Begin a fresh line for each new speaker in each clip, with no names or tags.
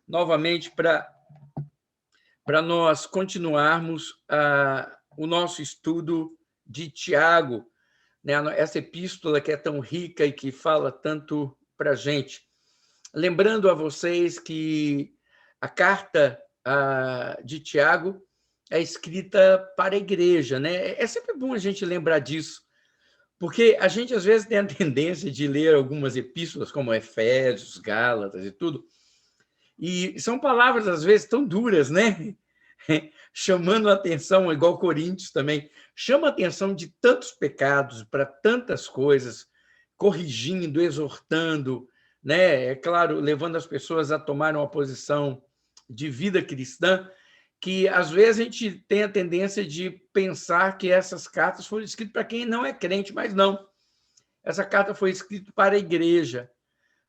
novamente para nós continuarmos o nosso estudo de Tiago, né? Essa epístola que é tão rica e que fala tanto para a gente. Lembrando a vocês que a carta de Tiago é escrita para a igreja, né? É sempre bom a gente lembrar disso, porque a gente, às vezes, tem a tendência de ler algumas epístolas, como Efésios, Gálatas e tudo, e são palavras, às vezes, tão duras, né? Chamando a atenção, igual Coríntios também, chama a atenção de tantos pecados, para tantas coisas, corrigindo, exortando, né? É claro, levando as pessoas a tomar uma posição de vida cristã, que às vezes a gente tem a tendência de pensar que essas cartas foram escritas para quem não é crente, mas não. Essa carta foi escrita para a igreja,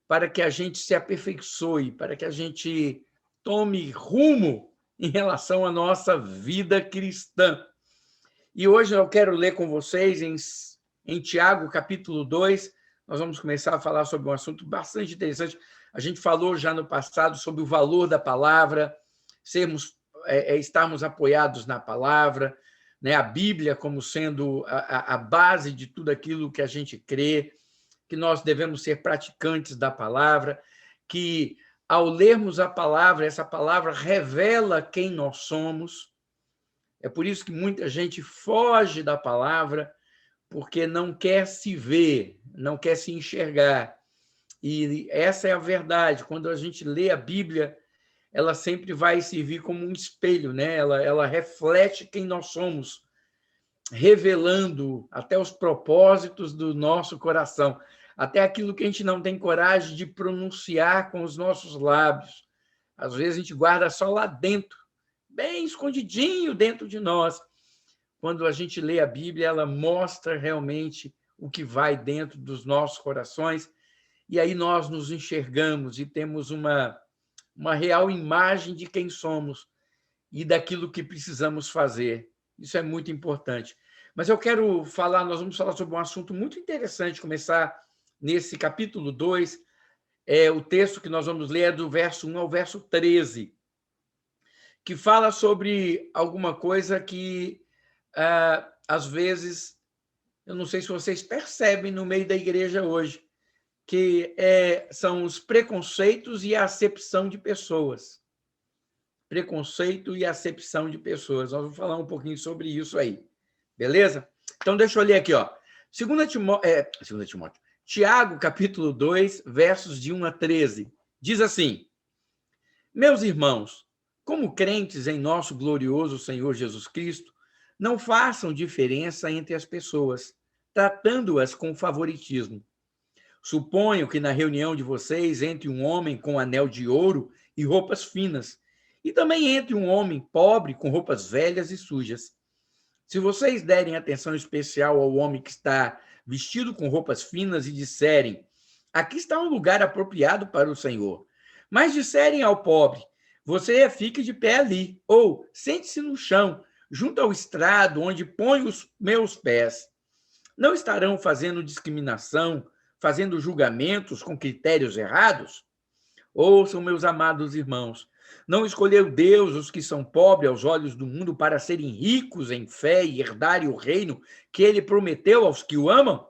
para que a gente se aperfeiçoe, para que a gente tome rumo em relação à nossa vida cristã. E hoje eu quero ler com vocês em Tiago, capítulo 2, nós vamos começar a falar sobre um assunto bastante interessante. A gente falou já no passado sobre o valor da palavra, estarmos apoiados na palavra, né? A Bíblia como sendo a base de tudo aquilo que a gente crê, que nós devemos ser praticantes da palavra, que ao lermos a palavra, essa palavra revela quem nós somos. É por isso que muita gente foge da palavra, porque não quer se ver, não quer se enxergar. E essa é a verdade. Quando a gente lê a Bíblia, ela sempre vai servir como um espelho, né? Ela reflete quem nós somos, revelando até os propósitos do nosso coração, até aquilo que a gente não tem coragem de pronunciar com os nossos lábios. Às vezes a gente guarda só lá dentro, bem escondidinho dentro de nós. Quando a gente lê a Bíblia, ela mostra realmente o que vai dentro dos nossos corações, e aí nós nos enxergamos e temos uma real imagem de quem somos e daquilo que precisamos fazer. Isso é muito importante. Mas eu quero falar, nós vamos falar sobre um assunto muito interessante, começar nesse capítulo 2, o texto que nós vamos ler é do verso 1 ao verso 13, que fala sobre alguma coisa que, às vezes, eu não sei se vocês percebem no meio da igreja hoje, que são os preconceitos e a acepção de pessoas. Preconceito e acepção de pessoas. Nós vamos falar um pouquinho sobre isso aí. Beleza? Então, deixa eu ler aqui, ó. 2 Timóteo. Tiago, capítulo 2, versos de 1 a 13. Diz assim: Meus irmãos, como crentes em nosso glorioso Senhor Jesus Cristo, não façam diferença entre as pessoas, tratando-as com favoritismo. Suponho que na reunião de vocês entre um homem com anel de ouro e roupas finas, e também entre um homem pobre com roupas velhas e sujas. Se vocês derem atenção especial ao homem que está vestido com roupas finas e disserem: aqui está um lugar apropriado para o Senhor, mas disserem ao pobre: você fique de pé ali, ou sente-se no chão, junto ao estrado onde ponho os meus pés, não estarão fazendo discriminação, fazendo julgamentos com critérios errados? Ouçam, meus amados irmãos, não escolheu Deus os que são pobres aos olhos do mundo para serem ricos em fé e herdarem o reino que ele prometeu aos que o amam?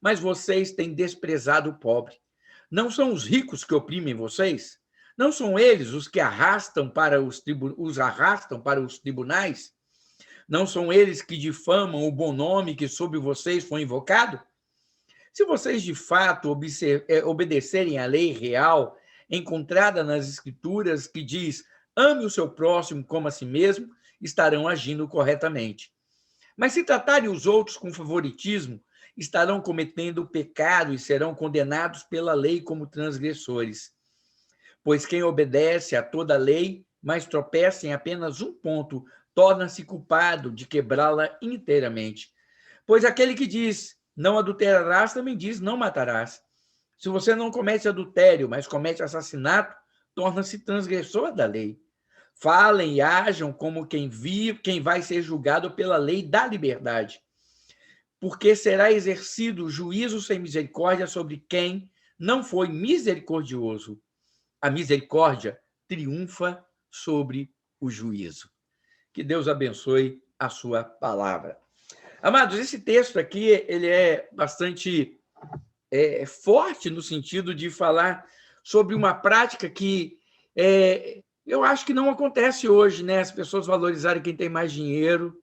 Mas vocês têm desprezado o pobre. Não são os ricos que oprimem vocês? Não são eles os que arrastam para os tribunais? Não são eles que difamam o bom nome que sobre vocês foi invocado? Se vocês, de fato, obedecerem à lei real encontrada nas Escrituras, que diz: ame o seu próximo como a si mesmo, estarão agindo corretamente. Mas se tratarem os outros com favoritismo, estarão cometendo pecado e serão condenados pela lei como transgressores. Pois quem obedece a toda a lei, mas tropeça em apenas um ponto, torna-se culpado de quebrá-la inteiramente. Pois aquele que diz: não adulterarás, também diz: não matarás. Se você não comete adultério, mas comete assassinato, torna-se transgressor da lei. Falem e ajam como quem vai ser julgado pela lei da liberdade. Porque será exercido juízo sem misericórdia sobre quem não foi misericordioso. a misericórdia triunfa sobre o juízo. Que Deus abençoe a sua palavra. Amados, esse texto aqui ele é bastante forte no sentido de falar sobre uma prática que eu acho que não acontece hoje, né? As pessoas valorizarem quem tem mais dinheiro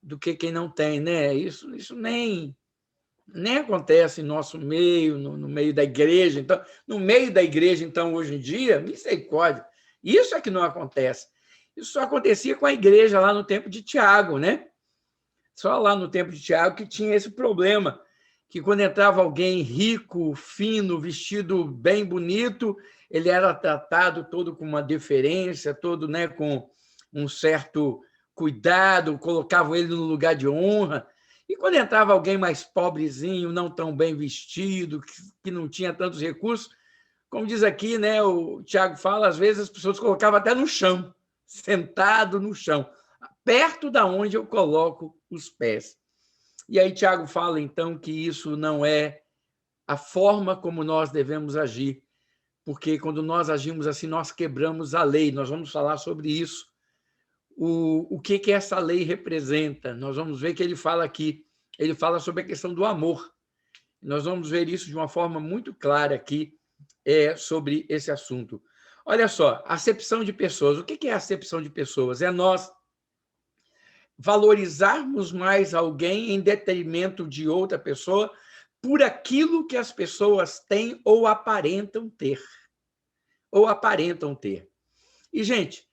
do que quem não tem, né? Isso nem acontece em nosso meio, no meio da igreja. Então, no meio da igreja, então, hoje em dia, misericórdia. Isso é que não acontece. Isso só acontecia com a igreja lá no tempo de Tiago, né? Só lá no tempo de Tiago que tinha esse problema, que quando entrava alguém rico, fino, vestido bem bonito, ele era tratado todo com uma deferência, todo, né, com um certo cuidado, colocavam ele no lugar de honra. E quando entrava alguém mais pobrezinho, não tão bem vestido, que não tinha tantos recursos, como diz aqui, né, o Tiago fala, às vezes as pessoas colocavam até no chão, sentado no chão, perto da onde eu coloco os pés. E aí Tiago fala, então, que isso não é a forma como nós devemos agir, porque quando nós agimos assim, nós quebramos a lei. Nós vamos falar sobre isso. O que essa lei representa? Nós vamos ver que ele fala aqui, ele fala sobre a questão do amor. Nós vamos ver isso de uma forma muito clara aqui sobre esse assunto. Olha só, acepção de pessoas. O que é acepção de pessoas? É nós valorizarmos mais alguém em detrimento de outra pessoa por aquilo que as pessoas têm ou aparentam ter. Ou aparentam ter. E, gente,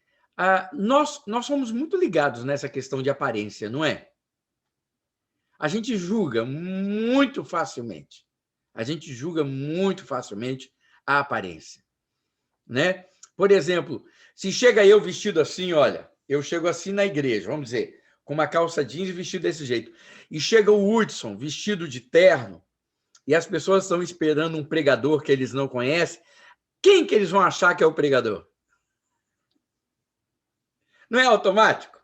nós somos muito ligados nessa questão de aparência, não é? A gente julga muito facilmente. A gente julga muito facilmente a aparência, né? Por exemplo, se chega eu vestido assim, olha, eu chego assim na igreja, vamos dizer, com uma calça jeans e vestido desse jeito, e chega o Hudson vestido de terno, e as pessoas estão esperando um pregador que eles não conhecem, quem que eles vão achar que é o pregador? Não é automático?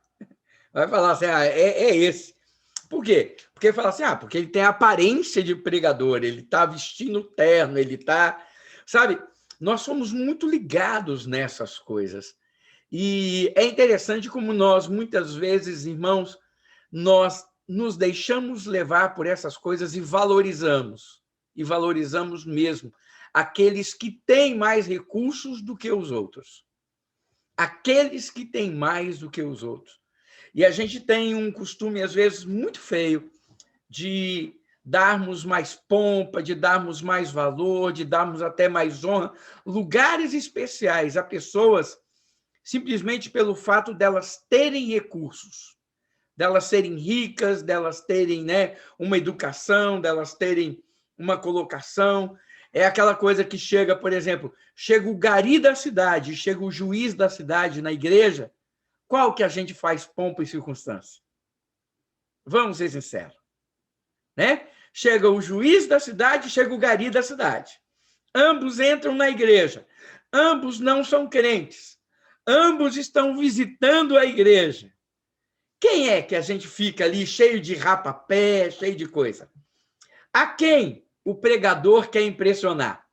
Vai falar assim, é esse. Por quê? Porque fala assim, porque ele tem a aparência de pregador, ele está vestindo terno, ele está... Sabe, nós somos muito ligados nessas coisas. E é interessante como nós, muitas vezes, irmãos, nós nos deixamos levar por essas coisas e valorizamos mesmo aqueles que têm mais recursos do que os outros. Aqueles que têm mais do que os outros. E a gente tem um costume, às vezes, muito feio de darmos mais pompa, de darmos mais valor, de darmos até mais honra, lugares especiais a pessoas simplesmente pelo fato delas terem recursos, delas serem ricas, delas terem, né, uma educação, delas terem uma colocação. É aquela coisa que chega, por exemplo, chega o gari da cidade, chega o juiz da cidade na igreja, qual que a gente faz pompa e circunstância? Vamos ser sinceros, né? Chega o juiz da cidade, chega o gari da cidade. Ambos entram na igreja. Ambos não são crentes. Ambos estão visitando a igreja. Quem é que a gente fica ali cheio de rapapé, cheio de coisa? A quem o pregador quer impressionar?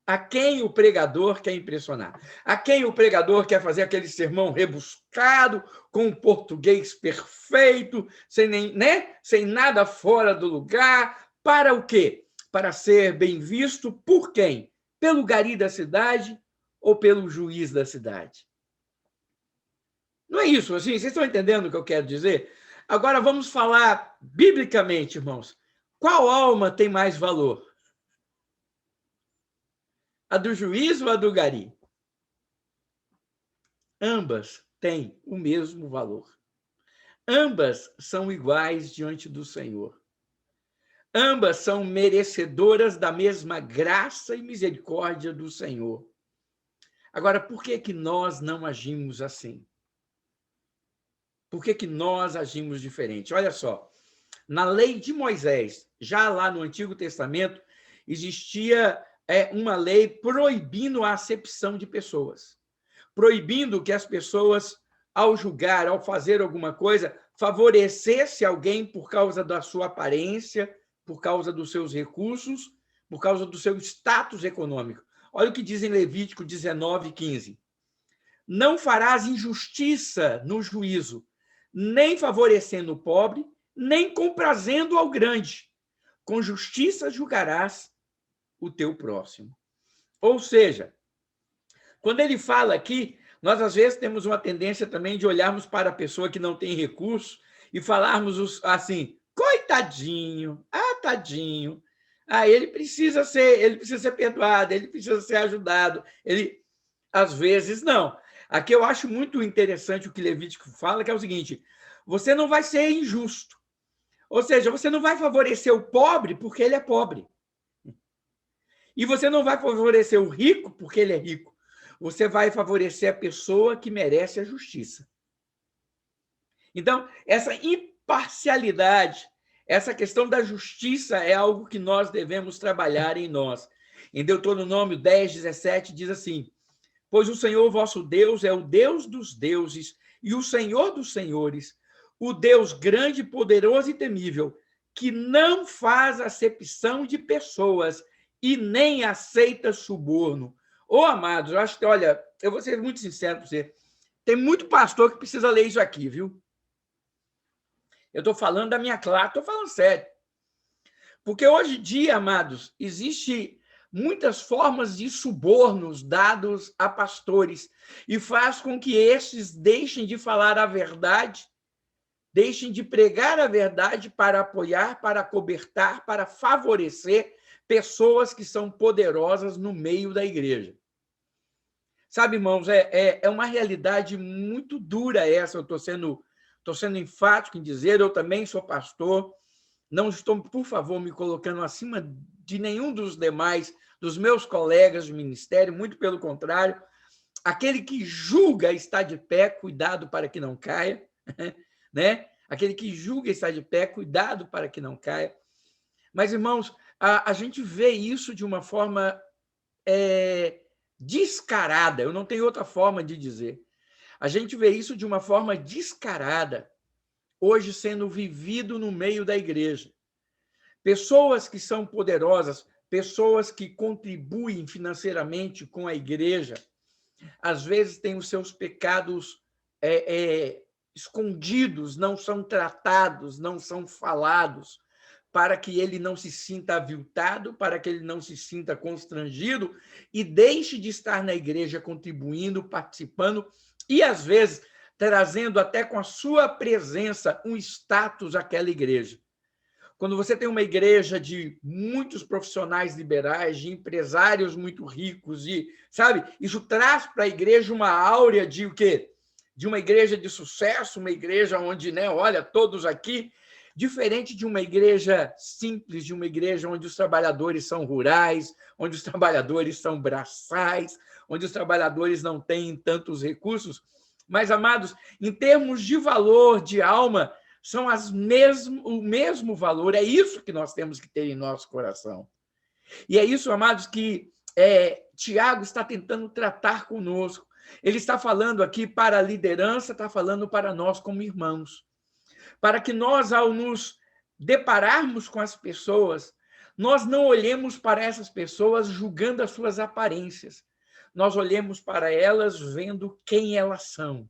A quem o pregador quer impressionar? A quem o pregador quer fazer aquele sermão rebuscado, com um português perfeito, sem nada fora do lugar? Para o quê? Para ser bem visto por quem? Pelo gari da cidade ou pelo juiz da cidade? Não é isso, assim? Vocês estão entendendo o que eu quero dizer? Agora vamos falar biblicamente, irmãos. Qual alma tem mais valor? A do juiz ou a do gari? Ambas têm o mesmo valor. Ambas são iguais diante do Senhor. Ambas são merecedoras da mesma graça e misericórdia do Senhor. Agora, por que nós não agimos assim? Por que nós agimos diferente? Olha só, na lei de Moisés, já lá no Antigo Testamento, existia uma lei proibindo a acepção de pessoas, proibindo que as pessoas, ao julgar, ao fazer alguma coisa, favorecesse alguém por causa da sua aparência, por causa dos seus recursos, por causa do seu status econômico. Olha o que diz em Levítico 19:15. Não farás injustiça no juízo, nem favorecendo o pobre, nem comprazendo ao grande. Com justiça julgarás o teu próximo. Ou seja, quando ele fala aqui, nós às vezes temos uma tendência também de olharmos para a pessoa que não tem recurso e falarmos assim, coitadinho, tadinho, ele precisa ser perdoado, ele precisa ser ajudado. Às vezes, não. Aqui eu acho muito interessante o que Levítico fala, que é o seguinte, você não vai ser injusto. Ou seja, você não vai favorecer o pobre porque ele é pobre. E você não vai favorecer o rico porque ele é rico. Você vai favorecer a pessoa que merece a justiça. Então, essa imparcialidade, essa questão da justiça é algo que nós devemos trabalhar em nós. Em Deuteronômio 10:17 diz assim, pois o Senhor vosso Deus é o Deus dos deuses e o Senhor dos senhores, o Deus grande, poderoso e temível, que não faz acepção de pessoas e nem aceita suborno. Amados, eu acho que, olha, eu vou ser muito sincero com você, tem muito pastor que precisa ler isso aqui, viu? Eu estou falando da minha classe, estou falando sério. Porque hoje em dia, amados, existe muitas formas de subornos dados a pastores e faz com que estes deixem de falar a verdade, deixem de pregar a verdade para apoiar, para acobertar, para favorecer pessoas que são poderosas no meio da igreja. Sabe, irmãos, é uma realidade muito dura essa, eu estou sendo enfático em dizer, eu também sou pastor, não estou, por favor, me colocando acima de nenhum dos demais, dos meus colegas de ministério, muito pelo contrário, aquele que julga está de pé, cuidado para que não caia, né? Aquele que julga está de pé, cuidado para que não caia. Mas, irmãos, a gente vê isso de uma forma descarada, eu não tenho outra forma de dizer. A gente vê isso de uma forma descarada, hoje sendo vivido no meio da igreja. Pessoas que são poderosas, pessoas que contribuem financeiramente com a igreja, às vezes têm os seus pecados escondidos, não são tratados, não são falados, para que ele não se sinta aviltado, para que ele não se sinta constrangido e deixe de estar na igreja contribuindo, participando e, às vezes, trazendo até com a sua presença um status àquela igreja. Quando você tem uma igreja de muitos profissionais liberais, de empresários muito ricos, sabe, isso traz para a igreja uma áurea de o quê? De uma igreja de sucesso, uma igreja onde, olha, todos aqui, diferente de uma igreja simples, de uma igreja onde os trabalhadores são rurais, onde os trabalhadores são braçais, onde os trabalhadores não têm tantos recursos. Mas, amados, em termos de valor, de alma, são o mesmo valor. É isso que nós temos que ter em nosso coração. E é isso, amados, que Tiago está tentando tratar conosco. Ele está falando aqui para a liderança, está falando para nós como irmãos. Para que nós, ao nos depararmos com as pessoas, nós não olhemos para essas pessoas julgando as suas aparências. Nós olhemos para elas vendo quem elas são.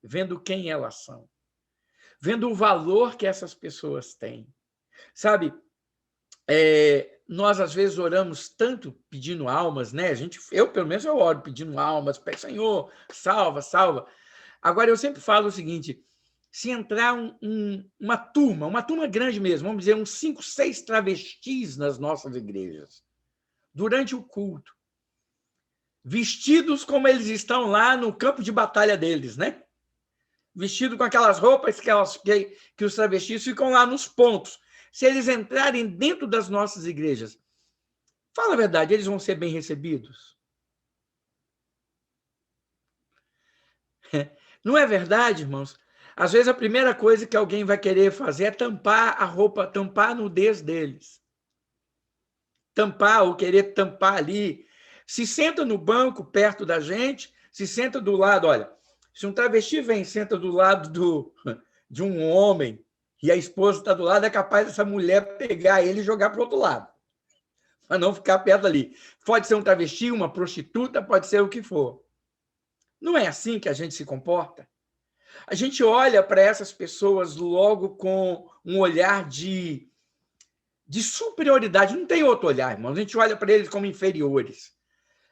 Vendo quem elas são. Vendo o valor que essas pessoas têm. Sabe, nós às vezes oramos tanto pedindo almas, né? Eu, pelo menos, eu oro pedindo almas, Senhor, salva, salva. Agora, eu sempre falo o seguinte, se entrar uma turma grande mesmo, vamos dizer, uns 5, 6 travestis nas nossas igrejas, durante o culto, vestidos como eles estão lá no campo de batalha deles, né? Vestido com aquelas roupas que os travestis ficam lá nos pontos. Se eles entrarem dentro das nossas igrejas, fala a verdade, eles vão ser bem recebidos? Não é verdade, irmãos? Às vezes a primeira coisa que alguém vai querer fazer é tampar a roupa, tampar a nudez deles. Tampar ou querer tampar ali. Se senta no banco perto da gente, se senta do lado, olha, se um travesti vem e senta do lado de um homem e a esposa está do lado, é capaz dessa mulher pegar ele e jogar para o outro lado. para não ficar perto ali. Pode ser um travesti, uma prostituta, pode ser o que for. Não é assim que a gente se comporta? A gente olha para essas pessoas logo com um olhar de superioridade. Não tem outro olhar, irmãos. A gente olha para eles como inferiores.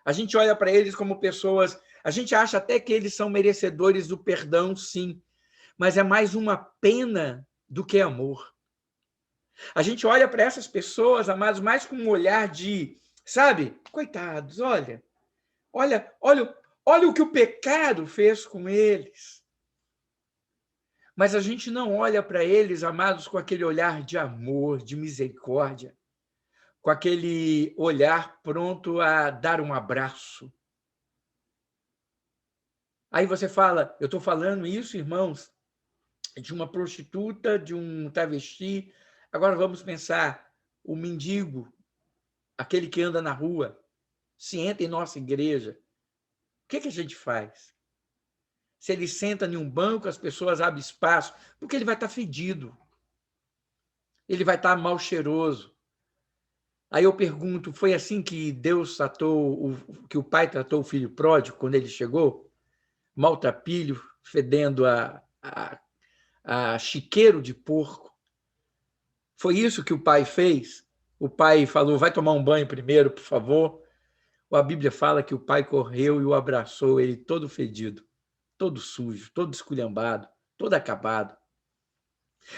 A gente olha para eles como pessoas... A gente acha até que eles são merecedores do perdão, sim. Mas é mais uma pena do que amor. A gente olha para essas pessoas, amados, mais com um olhar de... Sabe? Coitados, olha o que o pecado fez com eles. Mas a gente não olha para eles, amados, com aquele olhar de amor, de misericórdia, com aquele olhar pronto a dar um abraço. Aí você fala, eu estou falando isso, irmãos, de uma prostituta, de um travesti. Agora vamos pensar, o mendigo, aquele que anda na rua, se entra em nossa igreja, o que a gente faz? Se ele senta em um banco, as pessoas abrem espaço, porque ele vai estar fedido. Ele vai estar mal cheiroso. Aí eu pergunto, foi assim que Deus tratou, que o pai tratou o filho pródigo quando ele chegou? Maltrapilho, fedendo a chiqueiro de porco. Foi isso que o pai fez? O pai falou, vai tomar um banho primeiro, por favor. A Bíblia fala que o pai correu e o abraçou, ele todo fedido, todo sujo, todo esculhambado, todo acabado.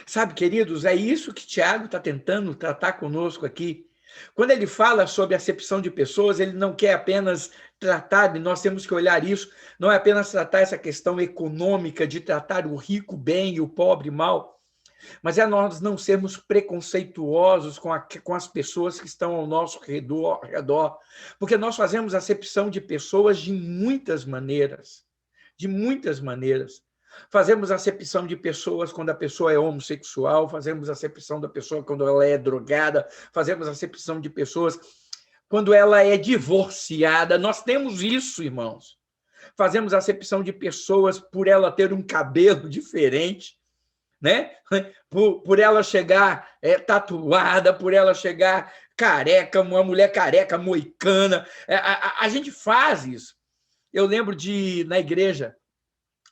Sabe, queridos, é isso que Tiago está tentando tratar conosco aqui. Quando ele fala sobre acepção de pessoas, ele não quer apenas tratar, nós temos que olhar isso, não é apenas tratar essa questão econômica de tratar o rico bem e o pobre mal, mas é nós não sermos preconceituosos com as pessoas que estão ao nosso redor, porque nós fazemos acepção de pessoas de muitas maneiras. Fazemos acepção de pessoas quando a pessoa é homossexual, fazemos acepção da pessoa quando ela é drogada, fazemos acepção de pessoas quando ela é divorciada. Nós temos isso, irmãos. Fazemos acepção de pessoas por ela ter um cabelo diferente, né? Por ela chegar tatuada, por ela chegar careca, uma mulher careca, moicana. A gente faz isso. Eu lembro na igreja,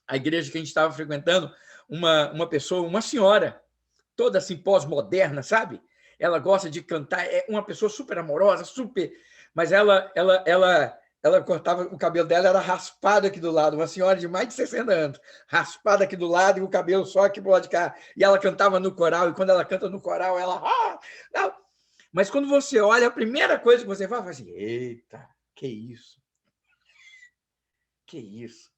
a igreja que a gente estava frequentando, uma pessoa, uma senhora, toda assim pós-moderna, sabe? Ela gosta de cantar, é uma pessoa super amorosa, super... Mas ela cortava, o cabelo dela era raspado aqui do lado, uma senhora de mais de 60 anos, raspada aqui do lado e o cabelo só aqui pro lado de cá. E ela cantava no coral, e quando ela canta no coral, ela... não. Mas quando você olha, a primeira coisa que você fala assim, eita, que isso? Que isso?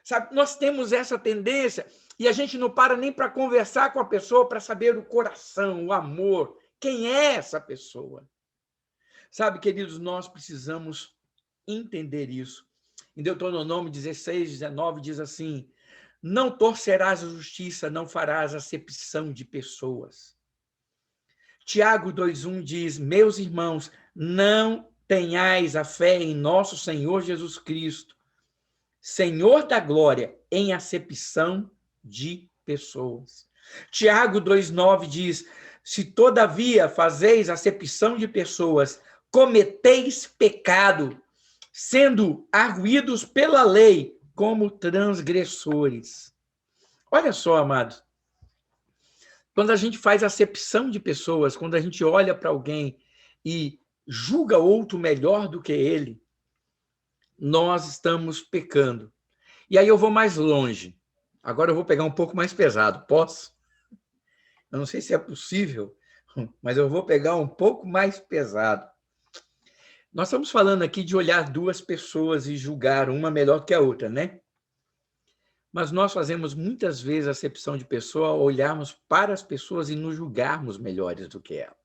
Sabe, nós temos essa tendência e a gente não para nem para conversar com a pessoa, para saber o coração, o amor, quem é essa pessoa. Sabe, queridos, nós precisamos entender isso. Em Deuteronômio 16, 19, diz assim, não torcerás a justiça, não farás acepção de pessoas. Tiago 2,1 diz, meus irmãos, não tenhais a fé em nosso Senhor Jesus Cristo, Senhor da glória, em acepção de pessoas. Tiago 2,9 diz, se todavia fazeis acepção de pessoas, cometeis pecado, sendo arguídos pela lei como transgressores. Olha só, amados, quando a gente faz acepção de pessoas, quando a gente olha para alguém e julga outro melhor do que ele, nós estamos pecando. E aí eu vou mais longe. Agora eu vou pegar um pouco mais pesado. Posso? Eu não sei se é possível, mas eu vou pegar um pouco mais pesado. Nós estamos falando aqui de olhar duas pessoas e julgar uma melhor que a outra, né? Mas nós fazemos muitas vezes acepção de pessoa ao olharmos para as pessoas e nos julgarmos melhores do que ela.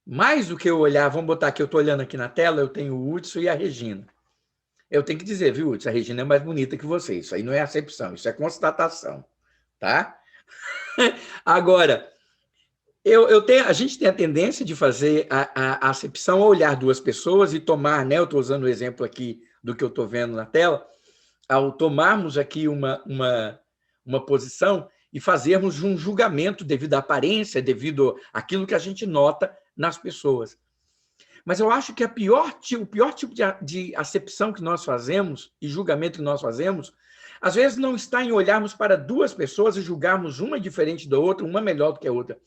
Mais do que eu olhar, vamos botar aqui, eu estou olhando aqui na tela, eu tenho o Hudson e a Regina. Eu tenho que dizer, viu, Hudson, a Regina é mais bonita que você. Isso aí não é acepção, isso é constatação, tá? Agora, a gente tem a tendência de fazer a acepção ao olhar duas pessoas e tomar, né? Eu estou usando o exemplo aqui do que eu estou vendo na tela, ao tomarmos aqui uma posição, e fazermos um julgamento devido à aparência, devido àquilo que a gente nota nas pessoas. Mas eu acho que o pior tipo de acepção que nós fazemos e julgamento que nós fazemos, às vezes não está em olharmos para duas pessoas e julgarmos uma diferente da outra, uma melhor do que a outra.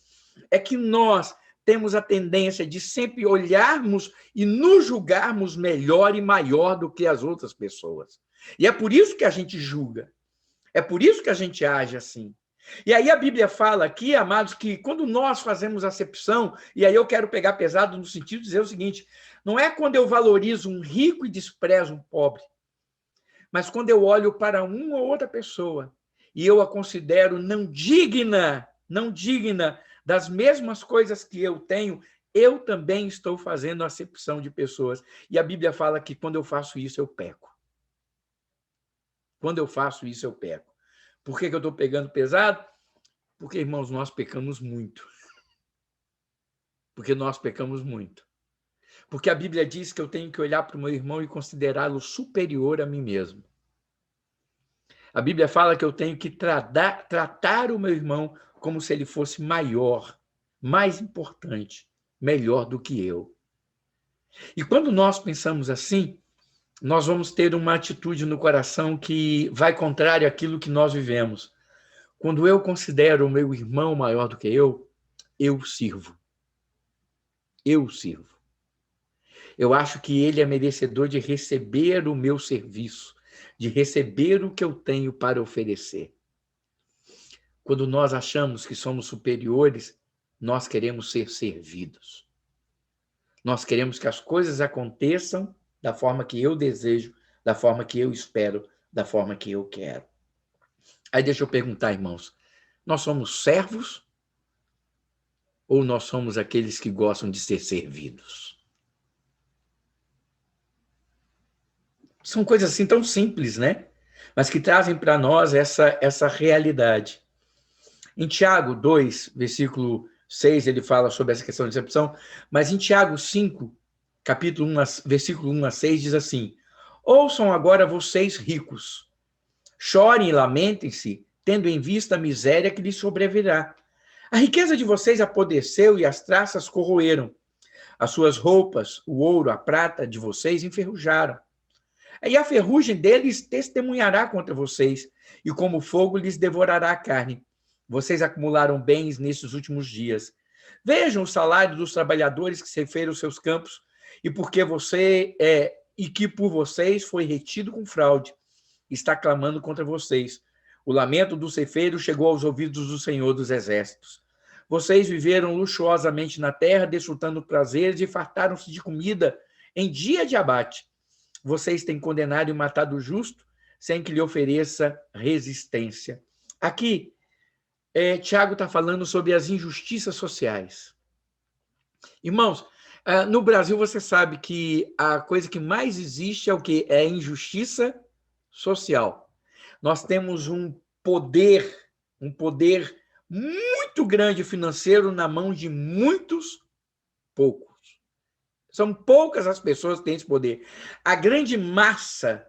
É que nós temos a tendência de sempre olharmos e nos julgarmos melhor e maior do que as outras pessoas. E é por isso que a gente julga. É por isso que a gente age assim. E aí a Bíblia fala aqui, amados, que quando nós fazemos acepção, e aí eu quero pegar pesado no sentido de dizer o seguinte, não é quando eu valorizo um rico e desprezo um pobre, mas quando eu olho para uma ou outra pessoa e eu a considero não digna das mesmas coisas que eu tenho, eu também estou fazendo acepção de pessoas. E a Bíblia fala que quando eu faço isso, eu peco. Quando eu faço isso, eu peco. Por que eu estou pegando pesado? Porque, irmãos, nós pecamos muito. Porque nós pecamos muito. Porque a Bíblia diz que eu tenho que olhar para o meu irmão e considerá-lo superior a mim mesmo. A Bíblia fala que eu tenho que tratar o meu irmão como se ele fosse maior, mais importante, melhor do que eu. E quando nós pensamos assim, nós vamos ter uma atitude no coração que vai contrário àquilo que nós vivemos. Quando eu considero o meu irmão maior do que eu sirvo. Eu sirvo. Eu acho que ele é merecedor de receber o meu serviço, de receber o que eu tenho para oferecer. Quando nós achamos que somos superiores, nós queremos ser servidos. Nós queremos que as coisas aconteçam da forma que eu desejo, da forma que eu espero, da forma que eu quero. Aí deixa eu perguntar, irmãos, nós somos servos ou nós somos aqueles que gostam de ser servidos? São coisas assim tão simples, né? Mas que trazem para nós essa realidade. Em Tiago 2, versículo 6, ele fala sobre essa questão de decepção, mas em Tiago 5, capítulo 1, versículo 1 a 6, diz assim: ouçam agora vocês ricos, chorem e lamentem-se, tendo em vista a miséria que lhes sobrevirá. A riqueza de vocês apodreceu e as traças corroeram. As suas roupas, o ouro, a prata de vocês enferrujaram. E a ferrugem deles testemunhará contra vocês, e como fogo lhes devorará a carne. Vocês acumularam bens nesses últimos dias. Vejam o salário dos trabalhadores que ceifaram os seus campos, e que por vocês foi retido com fraude. Está clamando contra vocês. O lamento do ceifeiro chegou aos ouvidos do Senhor dos Exércitos. Vocês viveram luxuosamente na terra, desfrutando prazeres e fartaram-se de comida em dia de abate. Vocês têm condenado e matado o justo, sem que lhe ofereça resistência. Aqui, Tiago está falando sobre as injustiças sociais. Irmãos, no Brasil você sabe que a coisa que mais existe é o quê? É a injustiça social. Nós temos um poder muito grande financeiro na mão de muitos poucos. São poucas as pessoas que têm esse poder. A grande massa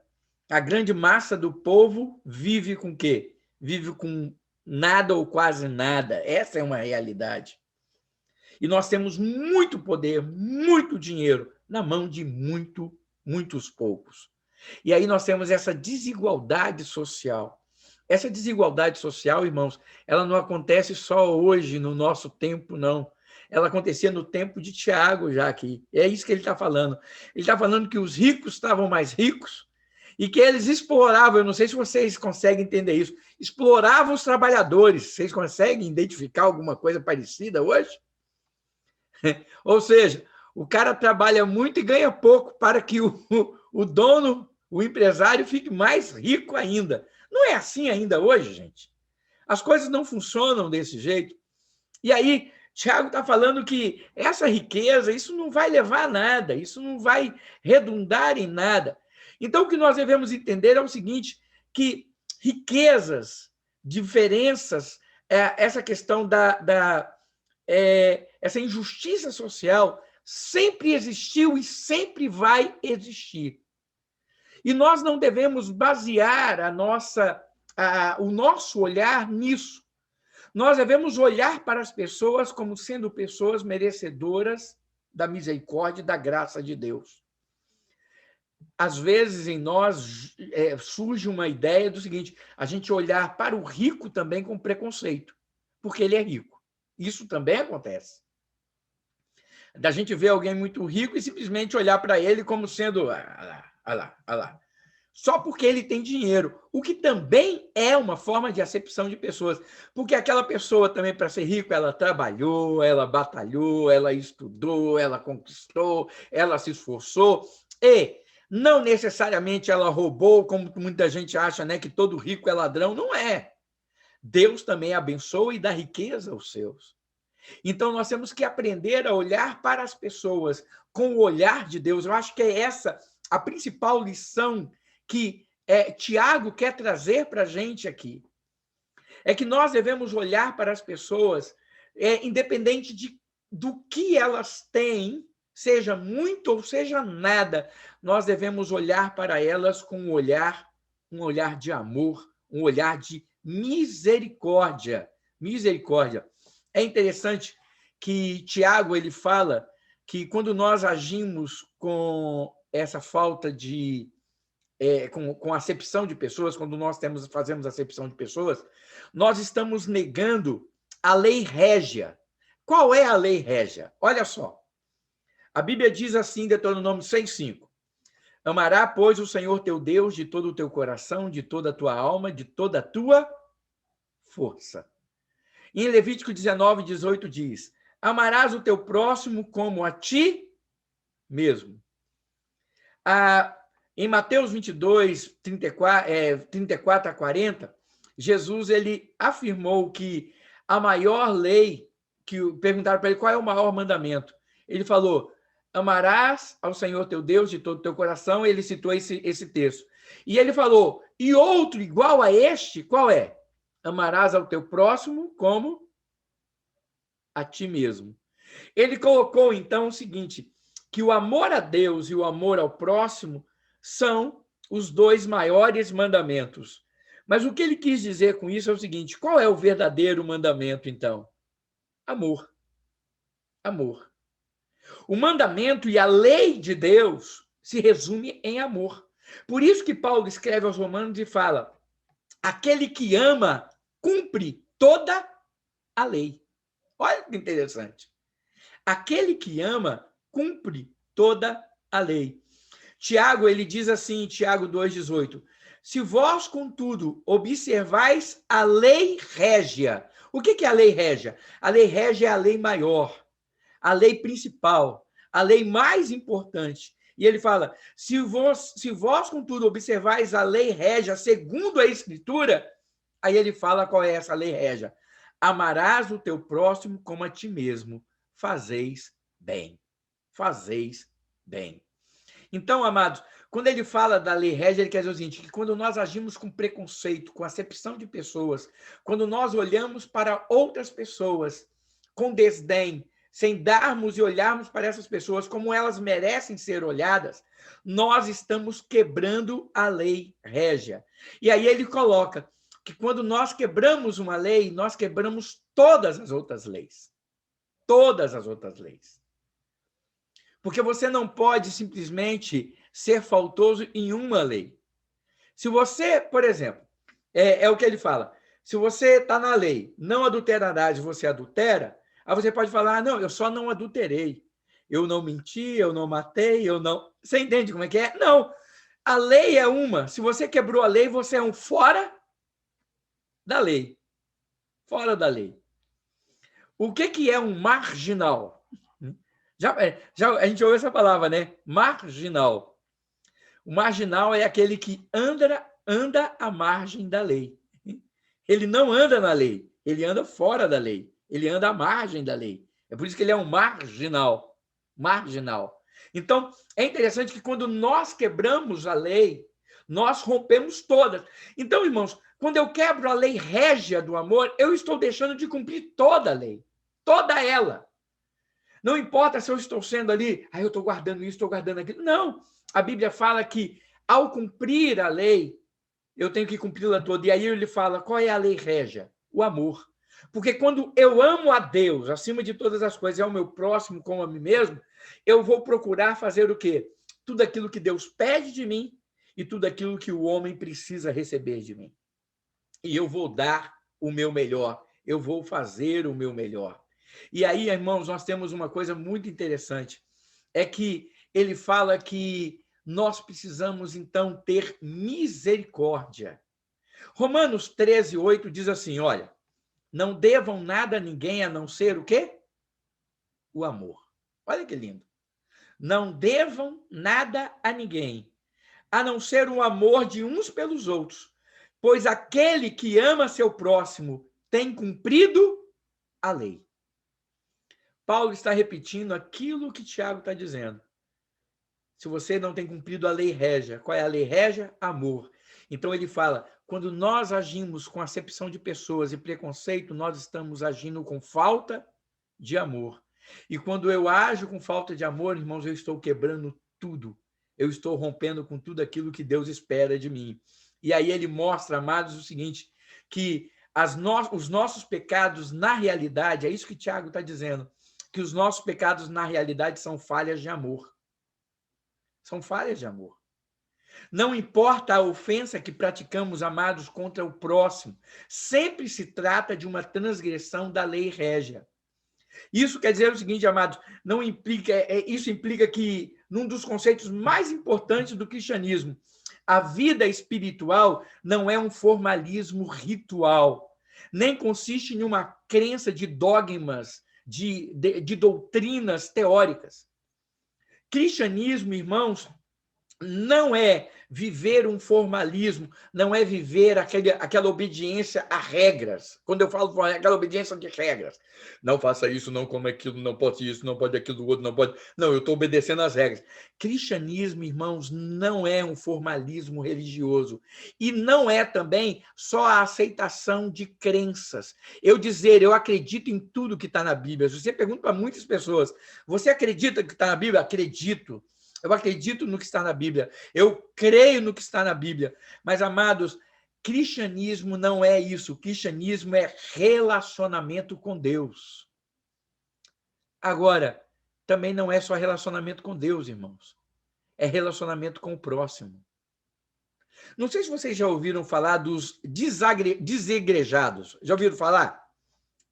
do povo vive com o quê? Vive com nada ou quase nada. Essa é uma realidade. E nós temos muito poder, muito dinheiro na mão de muitos poucos. E aí nós temos essa desigualdade social. Essa desigualdade social, irmãos, ela não acontece só hoje, no nosso tempo, não. Ela acontecia no tempo de Tiago já aqui. É isso que ele está falando. Ele está falando que os ricos estavam mais ricos e que eles exploravam, eu não sei se vocês conseguem entender isso, exploravam os trabalhadores. Vocês conseguem identificar alguma coisa parecida hoje? Ou seja, o cara trabalha muito e ganha pouco para que o dono, o empresário, fique mais rico ainda. Não é assim ainda hoje, gente. As coisas não funcionam desse jeito. E aí, Tiago está falando que essa riqueza, isso não vai levar a nada, isso não vai redundar em nada. Então, o que nós devemos entender é o seguinte, que riquezas, diferenças, essa questão essa injustiça social sempre existiu e sempre vai existir. E nós não devemos basear o nosso olhar nisso. Nós devemos olhar para as pessoas como sendo pessoas merecedoras da misericórdia e da graça de Deus. Às vezes, em nós, surge uma ideia do seguinte, a gente olhar para o rico também com preconceito, porque ele é rico. Isso também acontece. Da gente ver alguém muito rico e simplesmente olhar para ele como sendo, olha lá, só porque ele tem dinheiro, o que também é uma forma de acepção de pessoas, porque aquela pessoa também, para ser rico, ela trabalhou, ela batalhou, ela estudou, ela conquistou, ela se esforçou, e não necessariamente ela roubou, como muita gente acha, né, que todo rico é ladrão, não é. Deus também abençoa e dá riqueza aos seus. Então, nós temos que aprender a olhar para as pessoas com o olhar de Deus. Eu acho que é essa a principal lição que Tiago quer trazer para a gente aqui. É que nós devemos olhar para as pessoas, independente do que elas têm, seja muito ou seja nada, nós devemos olhar para elas com um olhar de amor, um olhar de misericórdia. Misericórdia. É interessante que Tiago ele fala que quando nós agimos com essa falta de com acepção de pessoas, quando nós fazemos acepção de pessoas, nós estamos negando a lei régia. Qual é a lei régia? Olha só. A Bíblia diz assim, Deuteronômio 6:5. Amará, pois, o Senhor teu Deus de todo o teu coração, de toda a tua alma, de toda a tua força. Em Levítico 19:18 diz: amarás o teu próximo como a ti mesmo. Em Mateus 22, 34 a 40, Jesus ele afirmou que a maior lei, que perguntaram para ele qual é o maior mandamento. Ele falou, amarás ao Senhor teu Deus de todo o teu coração, ele citou esse texto. E ele falou, e outro igual a este, qual é? Amarás ao teu próximo como a ti mesmo. Ele colocou, então, o seguinte, que o amor a Deus e o amor ao próximo são os dois maiores mandamentos. Mas o que ele quis dizer com isso é o seguinte, qual é o verdadeiro mandamento, então? Amor. Amor. O mandamento e a lei de Deus se resume em amor. Por isso que Paulo escreve aos Romanos e fala, aquele que ama cumpre toda a lei. Olha que interessante. Aquele que ama cumpre toda a lei. Tiago, ele diz assim, Tiago 2,18, se vós, contudo, observais a lei régia. O que é a lei régia? A lei régia é a lei maior, a lei principal, a lei mais importante. E ele fala, se vós, contudo, observais a lei régia segundo a Escritura, aí ele fala qual é essa lei régia. Amarás o teu próximo como a ti mesmo. Fazeis bem. Fazeis bem. Então, amados, quando ele fala da lei régia, ele quer dizer o seguinte, que quando nós agimos com preconceito, com acepção de pessoas, quando nós olhamos para outras pessoas com desdém, sem darmos e olharmos para essas pessoas como elas merecem ser olhadas, nós estamos quebrando a lei régia. E aí ele coloca que quando nós quebramos uma lei, nós quebramos todas as outras leis. Todas as outras leis. Porque você não pode simplesmente ser faltoso em uma lei. Se você, por exemplo, é o que ele fala, se você está na lei, não adulterarás e você adultera, aí você pode falar, não, eu só não adulterei, eu não menti, eu não matei, eu não... Você entende como é que é? Não, a lei é uma, se você quebrou a lei, você é um fora da lei. Fora da lei. O que é um marginal? Já a gente ouviu essa palavra, né? Marginal. O marginal é aquele que anda à margem da lei. Ele não anda na lei, ele anda fora da lei. Ele anda à margem da lei. É por isso que ele é um marginal. Marginal. Então, é interessante que quando nós quebramos a lei, nós rompemos todas. Então, irmãos, quando eu quebro a lei régia do amor, eu estou deixando de cumprir toda a lei. Toda ela. Não importa se eu estou sendo ali, eu estou guardando isso, estou guardando aquilo. Não. A Bíblia fala que, ao cumprir a lei, eu tenho que cumpri-la toda. E aí ele fala, qual é a lei régia? O amor. Porque quando eu amo a Deus, acima de todas as coisas, e ao meu próximo como a mim mesmo, eu vou procurar fazer o quê? Tudo aquilo que Deus pede de mim e tudo aquilo que o homem precisa receber de mim. E eu vou dar o meu melhor, eu vou fazer o meu melhor. E aí, irmãos, nós temos uma coisa muito interessante, é que ele fala que nós precisamos, então, ter misericórdia. Romanos 13:8 diz assim, olha, não devam nada a ninguém a não ser o quê? O amor. Olha que lindo. Não devam nada a ninguém, a não ser o amor de uns pelos outros, pois aquele que ama seu próximo tem cumprido a lei. Paulo está repetindo aquilo que Tiago está dizendo. Se você não tem cumprido a lei régia, qual é a lei régia? Amor. Então ele fala, quando nós agimos com acepção de pessoas e preconceito, nós estamos agindo com falta de amor. E quando eu ajo com falta de amor, irmãos, eu estou quebrando tudo. Eu estou rompendo com tudo aquilo que Deus espera de mim. E aí ele mostra, amados, o seguinte, que os nossos pecados, na realidade, é isso que Tiago está dizendo, que os nossos pecados, na realidade, são falhas de amor. São falhas de amor. Não importa a ofensa que praticamos, amados, contra o próximo, sempre se trata de uma transgressão da lei régia. Isso quer dizer o seguinte, amados, não implica, isso implica que, num dos conceitos mais importantes do cristianismo, a vida espiritual não é um formalismo ritual, nem consiste em uma crença de dogmas, de doutrinas teóricas. Cristianismo, irmãos, não é viver um formalismo, não é viver aquela obediência a regras. Quando eu falo aquela obediência de regras, não faça isso, não come aquilo, não pode isso, não pode aquilo, outro não pode. Não, eu estou obedecendo às regras. Cristianismo, irmãos, não é um formalismo religioso e não é também só a aceitação de crenças. Eu acredito em tudo que está na Bíblia. Você pergunta para muitas pessoas, você acredita que está na Bíblia? Acredito. Eu acredito no que está na Bíblia. Eu creio no que está na Bíblia. Mas, amados, cristianismo não é isso. Cristianismo é relacionamento com Deus. Agora, também não é só relacionamento com Deus, irmãos. É relacionamento com o próximo. Não sei se vocês já ouviram falar dos desigrejados. Já ouviram falar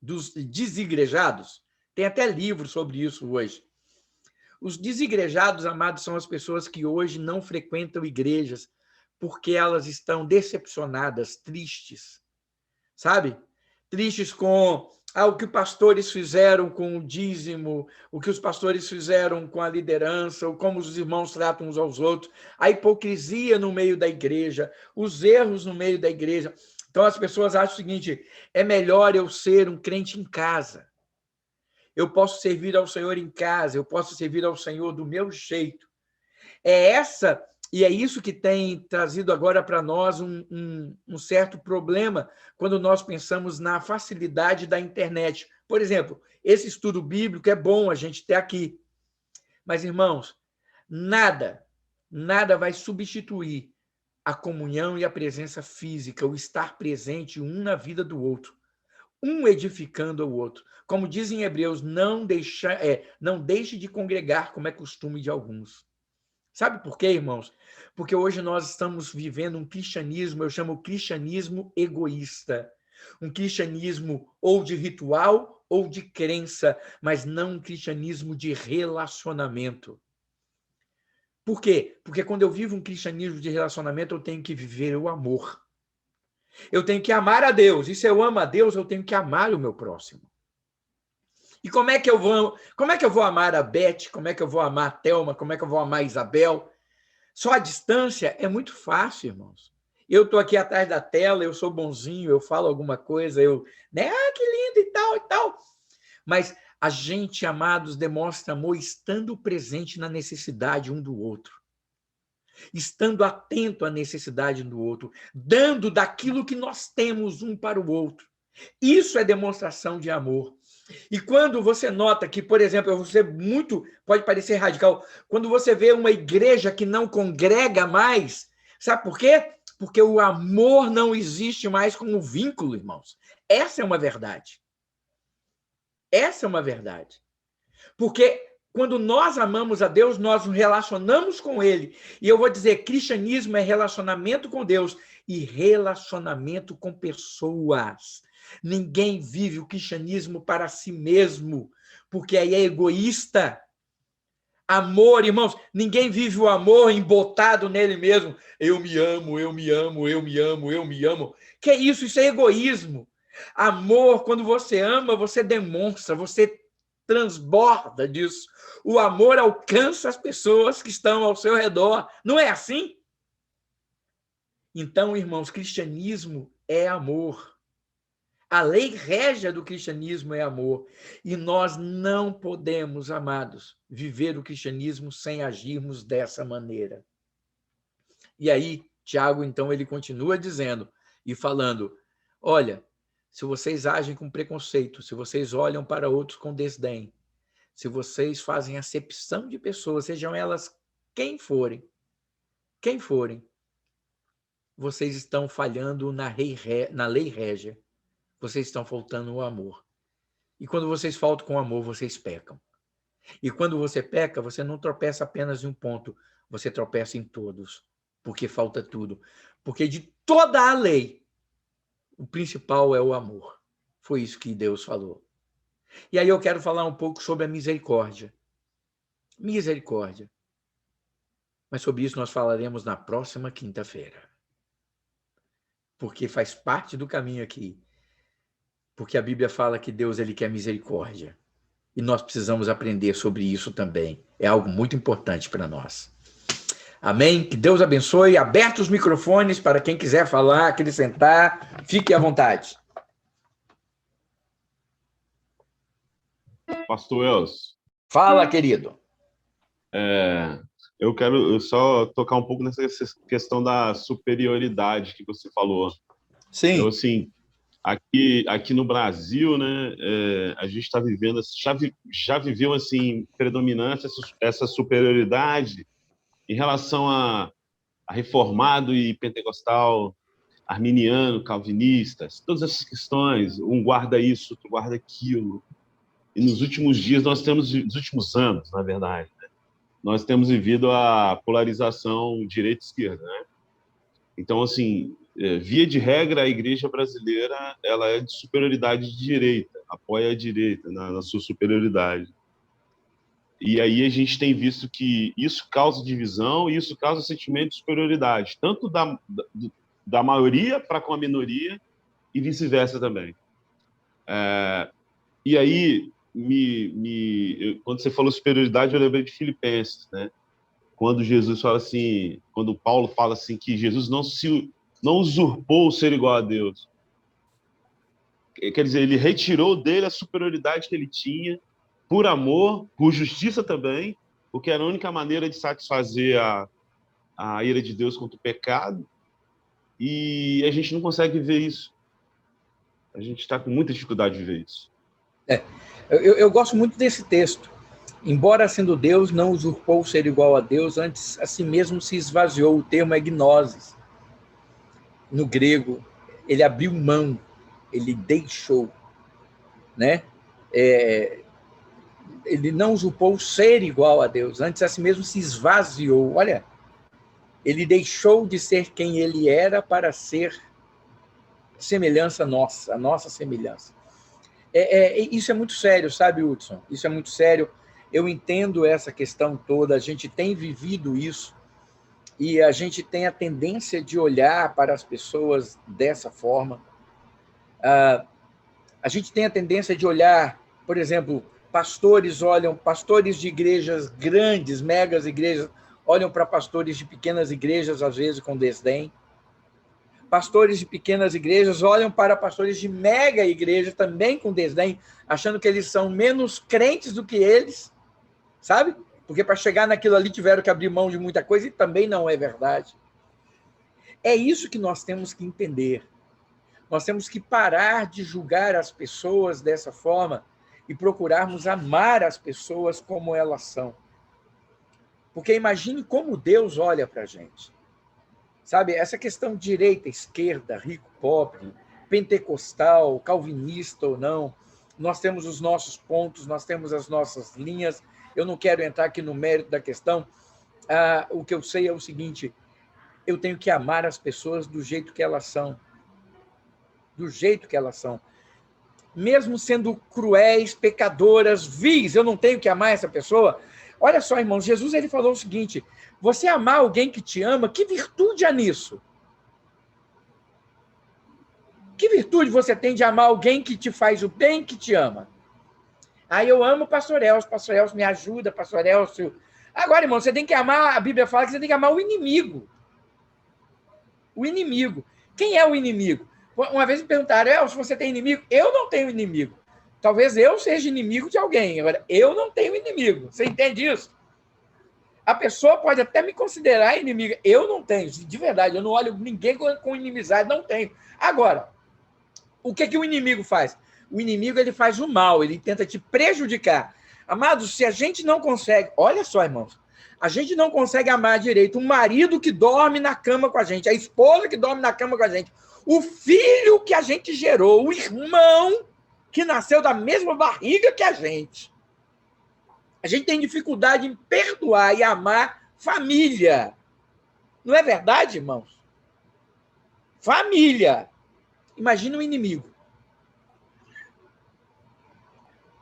dos desigrejados? Tem até livro sobre isso hoje. Os desigrejados, amados, são as pessoas que hoje não frequentam igrejas porque elas estão decepcionadas, tristes, sabe? Tristes com o que os pastores fizeram com o dízimo, o que os pastores fizeram com a liderança, ou como os irmãos tratam uns aos outros, a hipocrisia no meio da igreja, os erros no meio da igreja. Então as pessoas acham o seguinte, é melhor eu ser um crente em casa. Eu posso servir ao Senhor em casa, eu posso servir ao Senhor do meu jeito. E é isso que tem trazido agora para nós um certo problema quando nós pensamos na facilidade da internet. Por exemplo, esse estudo bíblico é bom a gente ter aqui. Mas, irmãos, nada vai substituir a comunhão e a presença física, o estar presente um na vida do outro, um edificando o outro. Como dizem em Hebreus, não deixe de congregar, como é costume de alguns. Sabe por quê, irmãos? Porque hoje nós estamos vivendo um cristianismo, eu chamo cristianismo egoísta. Um cristianismo ou de ritual ou de crença, mas não um cristianismo de relacionamento. Por quê? Porque quando eu vivo um cristianismo de relacionamento, eu tenho que viver o amor. Eu tenho que amar a Deus. E se eu amo a Deus, eu tenho que amar o meu próximo. E como é que eu vou amar a Beth? Como é que eu vou amar a Thelma? Como é que eu vou amar a Isabel? Só a distância é muito fácil, irmãos. Eu estou aqui atrás da tela, eu sou bonzinho, eu falo alguma coisa, que lindo e tal, e tal. Mas a gente, amados, demonstra amor estando presente na necessidade um do outro. Estando atento à necessidade um do outro, dando daquilo que nós temos um para o outro. Isso é demonstração de amor. E quando você nota que, por exemplo, pode parecer radical, quando você vê uma igreja que não congrega mais, sabe por quê? Porque o amor não existe mais como vínculo, irmãos. Essa é uma verdade. Essa é uma verdade. Porque quando nós amamos a Deus, nós nos relacionamos com Ele. E eu vou dizer, cristianismo é relacionamento com Deus e relacionamento com pessoas. Ninguém vive o cristianismo para si mesmo, porque aí é egoísta. Amor, irmãos, ninguém vive o amor embotado nele mesmo. Eu me amo, eu me amo, eu me amo, eu me amo. Que é isso? Isso é egoísmo. Amor, quando você ama, você demonstra, você transborda disso. O amor alcança as pessoas que estão ao seu redor. Não é assim? Então, irmãos, cristianismo é amor. A lei régia do cristianismo é amor. E nós não podemos, amados, viver o cristianismo sem agirmos dessa maneira. E aí, Tiago, então, ele continua dizendo e falando, olha, se vocês agem com preconceito, se vocês olham para outros com desdém, se vocês fazem acepção de pessoas, sejam elas quem forem, vocês estão falhando na lei régia. Vocês estão faltando o amor. E quando vocês faltam com amor, vocês pecam. E quando você peca, você não tropeça apenas em um ponto, você tropeça em todos, porque falta tudo. Porque de toda a lei, o principal é o amor. Foi isso que Deus falou. E aí eu quero falar um pouco sobre a misericórdia. Misericórdia. Mas sobre isso nós falaremos na próxima quinta-feira. Porque faz parte do caminho aqui. Porque a Bíblia fala que Deus ele quer misericórdia. E nós precisamos aprender sobre isso também. É algo muito importante para nós. Amém? Que Deus abençoe. Abertos os microfones para quem quiser falar, acrescentar. Fique à vontade.
Pastor Elcio.
Fala, querido.
Eu quero só tocar um pouco nessa questão da superioridade que você falou.
Sim.
Eu, assim, aqui no Brasil, né, a gente está vivendo, já viveu assim, predominante essa superioridade em relação a reformado e pentecostal, arminiano, calvinistas, todas essas questões, um guarda isso, outro guarda aquilo. E nos últimos dias, nos últimos anos, na verdade, né, nós temos vivido a polarização direita-esquerda, né? Então, assim, via de regra, a igreja brasileira ela é de superioridade de direita, apoia a direita na sua superioridade. E aí a gente tem visto que isso causa divisão e isso causa sentimento de superioridade, tanto da maioria para com a minoria e vice-versa também. E aí, quando você falou superioridade, eu lembrei de Filipenses, né? Quando Jesus fala assim, quando Paulo fala assim que Jesus não usurpou o ser igual a Deus. Quer dizer, ele retirou dele a superioridade que ele tinha por amor, por justiça também, porque era a única maneira de satisfazer a ira de Deus contra o pecado. E a gente não consegue ver isso. A gente está com muita dificuldade de ver isso.
Eu gosto muito desse texto. Embora sendo Deus, não usurpou o ser igual a Deus, antes a si mesmo se esvaziou. O termo é gnosis. No grego, ele abriu mão, ele deixou, né? Ele não usurpou o ser igual a Deus, antes a si mesmo se esvaziou. Olha, ele deixou de ser quem ele era para ser semelhança nossa, a nossa semelhança. Isso é muito sério, sabe, Hudson? Isso é muito sério. Eu entendo essa questão toda, a gente tem vivido isso, e a gente tem a tendência de olhar para as pessoas dessa forma. A gente tem a tendência de olhar, por exemplo, pastores de igrejas grandes, megas igrejas, olham para pastores de pequenas igrejas, às vezes com desdém. Pastores de pequenas igrejas olham para pastores de mega igrejas também com desdém, achando que eles são menos crentes do que eles, sabe? Porque para chegar naquilo ali tiveram que abrir mão de muita coisa e também não é verdade. É isso que nós temos que entender. Nós temos que parar de julgar as pessoas dessa forma e procurarmos amar as pessoas como elas são. Porque imagine como Deus olha para a gente. Sabe, essa questão direita, esquerda, rico, pobre, pentecostal, calvinista ou não, nós temos os nossos pontos, nós temos as nossas linhas. Eu não quero entrar aqui no mérito da questão. O que eu sei é o seguinte: eu tenho que amar as pessoas do jeito que elas são. Do jeito que elas são. Mesmo sendo cruéis, pecadoras, vis, eu não tenho que amar essa pessoa. Olha só, irmãos, Jesus ele falou o seguinte: você amar alguém que te ama, que virtude há nisso? Que virtude você tem de amar alguém que te faz o bem, que te ama? Aí eu amo o pastor Elcio me ajuda, pastor Elcio. Agora, irmão, você tem que amar, a Bíblia fala que você tem que amar o inimigo. O inimigo. Quem é o inimigo? Uma vez me perguntaram, Elcio, você tem inimigo? Eu não tenho inimigo. Talvez eu seja inimigo de alguém. Agora, eu não tenho inimigo. Você entende isso? A pessoa pode até me considerar inimiga. Eu não tenho. De verdade, eu não olho ninguém com inimizade. Não tenho. Agora, o que o inimigo faz? O inimigo ele faz o mal. Ele tenta te prejudicar. Amados, se a gente não consegue... Olha só, irmãos. A gente não consegue amar direito um marido que dorme na cama com a gente, a esposa que dorme na cama com a gente, o filho que a gente gerou, o irmão que nasceu da mesma barriga que a gente. A gente tem dificuldade em perdoar e amar família. Não é verdade, irmãos? Família. Imagina o inimigo.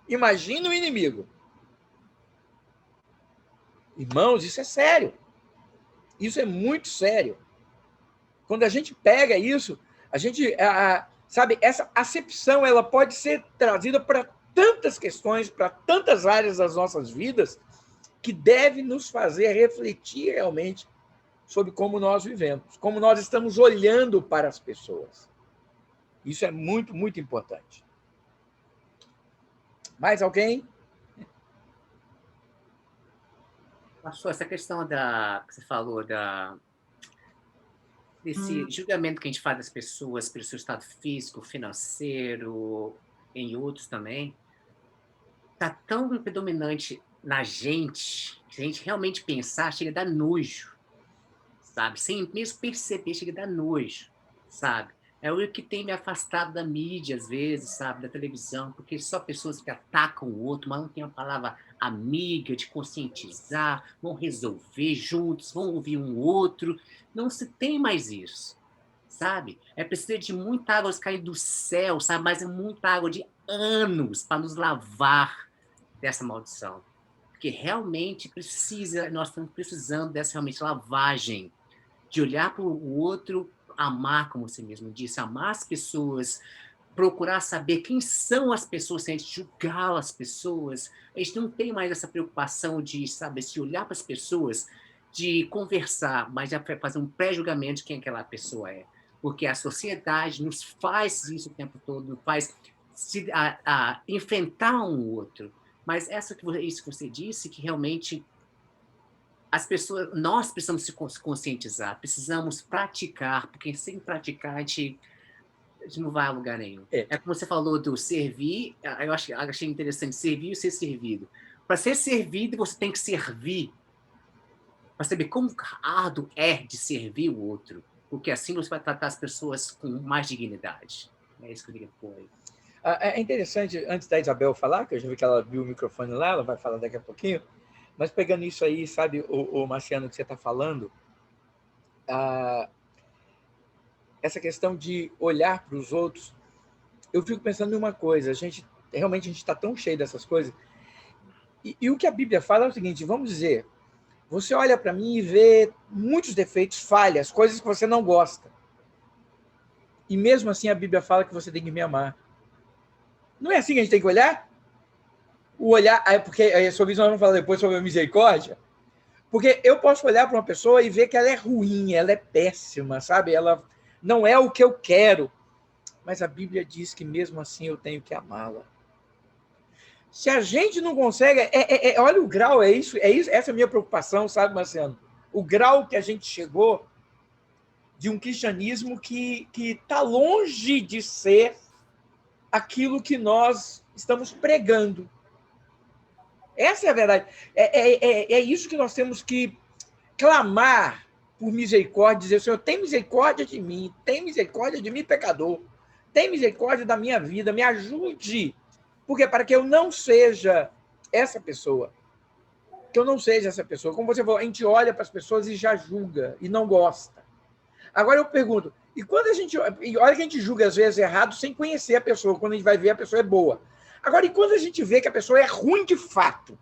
Imagina o inimigo. Irmãos, isso é sério. Isso é muito sério. Quando a gente pega isso, a gente, sabe, essa acepção ela pode ser trazida para tantas questões, para tantas áreas das nossas vidas, que deve nos fazer refletir realmente sobre como nós vivemos, como nós estamos olhando para as pessoas. Isso é muito, muito importante. Mais alguém?
Pastor, essa questão que você falou desse julgamento que a gente faz das pessoas pelo seu estado físico, financeiro, em outros também, está tão predominante na gente, que se a gente realmente pensar, chega a dar nojo, sabe? Sem mesmo perceber, chega a dar nojo, sabe? É o que tem me afastado da mídia, às vezes, sabe? Da televisão, porque só pessoas que atacam o outro, mas não tem a palavra amiga, de conscientizar, vão resolver juntos, vão ouvir um outro. Não se tem mais isso, sabe? É preciso de muita água cair do céu, sabe? Mas é muita água de anos para nos lavar dessa maldição. Porque realmente nós estamos precisando dessa realmente lavagem, de olhar para o outro, amar, como você mesmo disse, amar as pessoas, procurar saber quem são as pessoas, sem a gente julgar as pessoas. A gente não tem mais essa preocupação de, sabe, de olhar para as pessoas, de conversar, mas já fazer um pré-julgamento de quem aquela pessoa é. Porque a sociedade nos faz isso o tempo todo, nos faz enfrentar um outro. Mas isso que você disse, que realmente nós precisamos se conscientizar, precisamos praticar, porque sem praticar a gente não vai a lugar nenhum. É como você falou do servir, eu achei interessante, servir e ser servido. Para ser servido, você tem que servir, para saber como árduo é de servir o outro, porque assim você vai tratar as pessoas com mais dignidade. É isso que eu queria pôr aí.
É interessante, antes da Isabel falar, que eu já vi que ela viu o microfone lá, ela vai falar daqui a pouquinho, mas pegando isso aí, sabe, o Marciano, que você está falando, essa questão de olhar para os outros, eu fico pensando em uma coisa, realmente a gente está tão cheio dessas coisas, e o que a Bíblia fala é o seguinte, vamos dizer, você olha para mim e vê muitos defeitos, falhas, coisas que você não gosta, e mesmo assim a Bíblia fala que você tem que me amar. Não é assim que a gente tem que olhar? O olhar, porque sobre isso nós vamos falar depois sobre a misericórdia, porque eu posso olhar para uma pessoa e ver que ela é ruim, ela é péssima, sabe? Ela não é o que eu quero, mas a Bíblia diz que mesmo assim eu tenho que amá-la. Se a gente não consegue, olha o grau, essa é a minha preocupação, sabe, Marciano? O grau que a gente chegou de um cristianismo que está longe de ser aquilo que nós estamos pregando. Essa é a verdade. É isso que nós temos que clamar por misericórdia, dizer, Senhor, tem misericórdia de mim, pecador. tem misericórdia da minha vida, me ajude. Porque para que eu não seja essa pessoa. Que eu não seja essa pessoa. Como você falou, a gente olha para as pessoas e já julga, e não gosta. Agora eu pergunto, e quando a gente... E olha que a gente julga, às vezes, errado, sem conhecer a pessoa, quando a gente vai ver a pessoa é boa. Agora, e quando a gente vê que a pessoa é ruim de fato?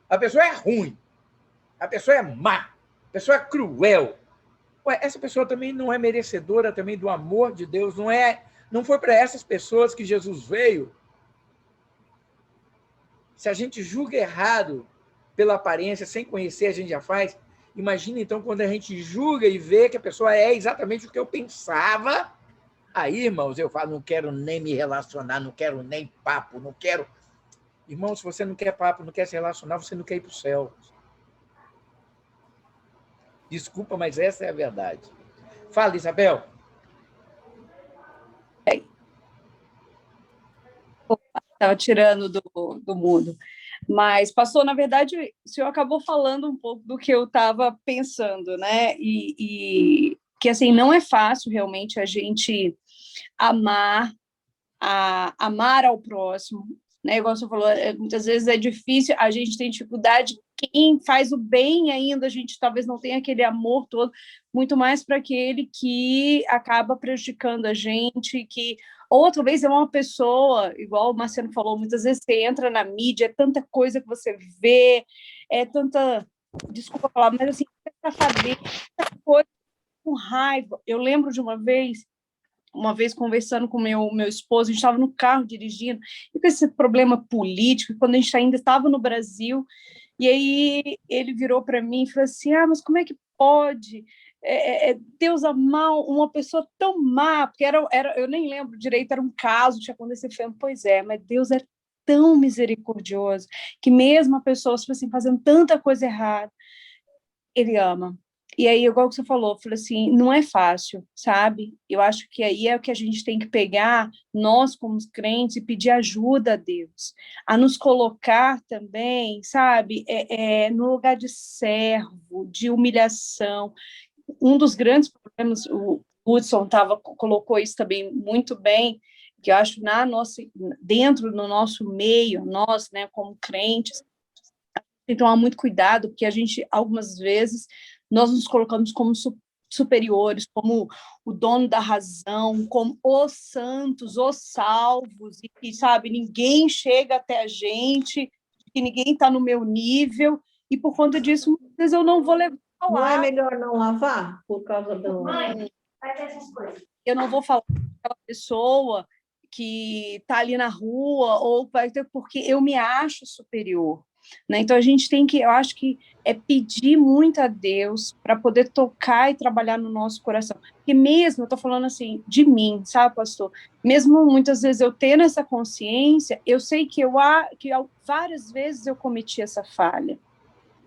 A pessoa é ruim. A pessoa é má. A pessoa é cruel. Ué, essa pessoa também não é merecedora também do amor de Deus. Não foi para essas pessoas que Jesus veio. Se a gente julga errado pela aparência, sem conhecer, a gente já faz. Imagina, então, quando a gente julga e vê que a pessoa é exatamente o que eu pensava. Aí, irmãos, eu falo, não quero nem me relacionar, não quero nem papo, não quero... Irmão, se você não quer papo, não quer se relacionar, você não quer ir para o céu. Desculpa, mas essa é a verdade. Fala, Isabel.
Estava tirando do mundo. Mas passou, na verdade, o senhor acabou falando um pouco do que eu estava pensando, né? E que, assim, não é fácil realmente a gente amar ao próximo, né? Igual você falou, muitas vezes é difícil, a gente tem dificuldade, quem faz o bem ainda, a gente talvez não tenha aquele amor todo, muito mais para aquele que acaba prejudicando a gente, que outra vez é uma pessoa, igual o Marciano falou, muitas vezes você entra na mídia, é tanta coisa que você vê, é tanta, desculpa falar, mas assim, safadeza, tanta coisa com raiva. Eu lembro de uma vez conversando com meu esposo, a gente estava no carro dirigindo, e com esse problema político, quando a gente ainda estava no Brasil, e aí ele virou para mim e falou assim, mas como é que pode Deus amar uma pessoa tão má? Porque eu nem lembro direito, era um caso, tinha acontecido, pois é, mas Deus é tão misericordioso, que mesmo a pessoa, tipo assim, fazendo tanta coisa errada, Ele ama. E aí, igual que você falou, eu falei assim, não é fácil, sabe? Eu acho que aí é o que a gente tem que pegar, nós como crentes, e pedir ajuda a Deus, a nos colocar também, sabe, no lugar de servo, de humilhação. Um dos grandes problemas, o Hudson colocou isso também muito bem, que eu acho dentro do nosso meio, nós, né, como crentes, tem que tomar muito cuidado, porque a gente, algumas vezes, nós nos colocamos como superiores, como o dono da razão, como os santos, os salvos, e que, sabe, ninguém chega até a gente, que ninguém está no meu nível, e por conta disso, muitas vezes eu não vou levar ao
Não é
ar.
melhor não lavar por causa do...
Mãe, faz essas coisas. Eu não vou falar com aquela pessoa que está ali na rua, ou porque eu me acho superior. Né? Então, a gente tem que, eu acho que pedir muito a Deus para poder tocar e trabalhar no nosso coração. Porque mesmo, eu estou falando assim, de mim, sabe, pastor? Mesmo muitas vezes eu tendo essa consciência, eu sei que várias vezes eu cometi essa falha,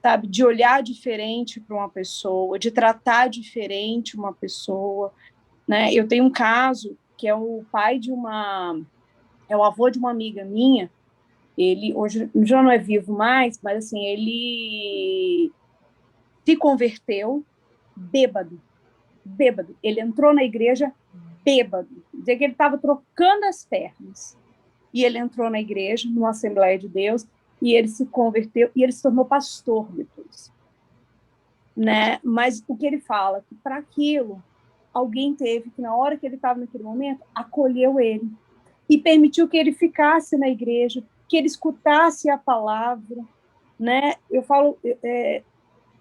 sabe? De olhar diferente para uma pessoa, de tratar diferente uma pessoa, né? Eu tenho um caso que é o avô de uma amiga minha. Ele hoje já não é vivo mais, mas assim, ele se converteu bêbado. Ele entrou na igreja bêbado. Dizia que ele estava trocando as pernas. E ele entrou na igreja, numa Assembleia de Deus, e ele se converteu, e ele se tornou pastor depois. Né? Mas o que ele fala? Que para aquilo, alguém teve que, na hora que ele estava naquele momento, acolheu ele e permitiu que ele ficasse na igreja, que ele escutasse a palavra, né? Eu falo,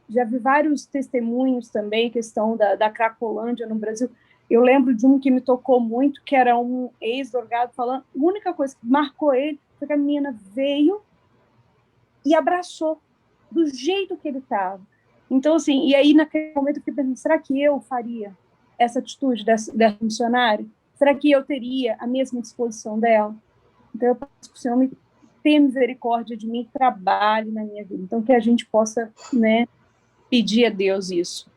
já vi vários testemunhos também, questão da Cracolândia no Brasil. Eu lembro de um que me tocou muito, que era um ex-drogado falando, a única coisa que marcou ele foi que a menina veio e abraçou, do jeito que ele estava. Então, assim, e aí naquele momento eu fiquei pensando, será que eu faria essa atitude dessa missionária? Será que eu teria a mesma disposição dela? Então, eu peço que o Senhor me tenha misericórdia de mim, trabalhe na minha vida. Então, que a gente possa, né, pedir a Deus isso.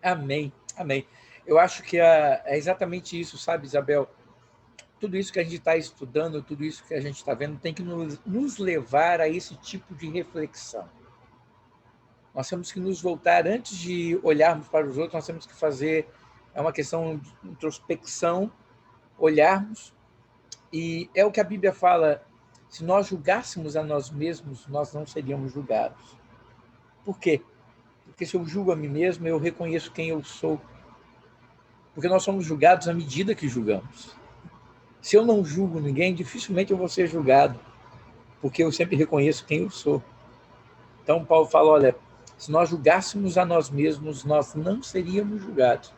Amém, amém. Eu acho que é exatamente isso, sabe, Isabel? Tudo isso que a gente está estudando, tudo isso que a gente está vendo, tem que nos levar a esse tipo de reflexão. Nós temos que nos voltar, antes de olharmos para os outros, nós temos que fazer uma questão de introspecção olharmos, e é o que a Bíblia fala, se nós julgássemos a nós mesmos, nós não seríamos julgados. Por quê? Porque se eu julgo a mim mesmo, eu reconheço quem eu sou. Porque nós somos julgados à medida que julgamos. Se eu não julgo ninguém, dificilmente eu vou ser julgado, porque eu sempre reconheço quem eu sou. Então, Paulo fala, olha, se nós julgássemos a nós mesmos, nós não seríamos julgados,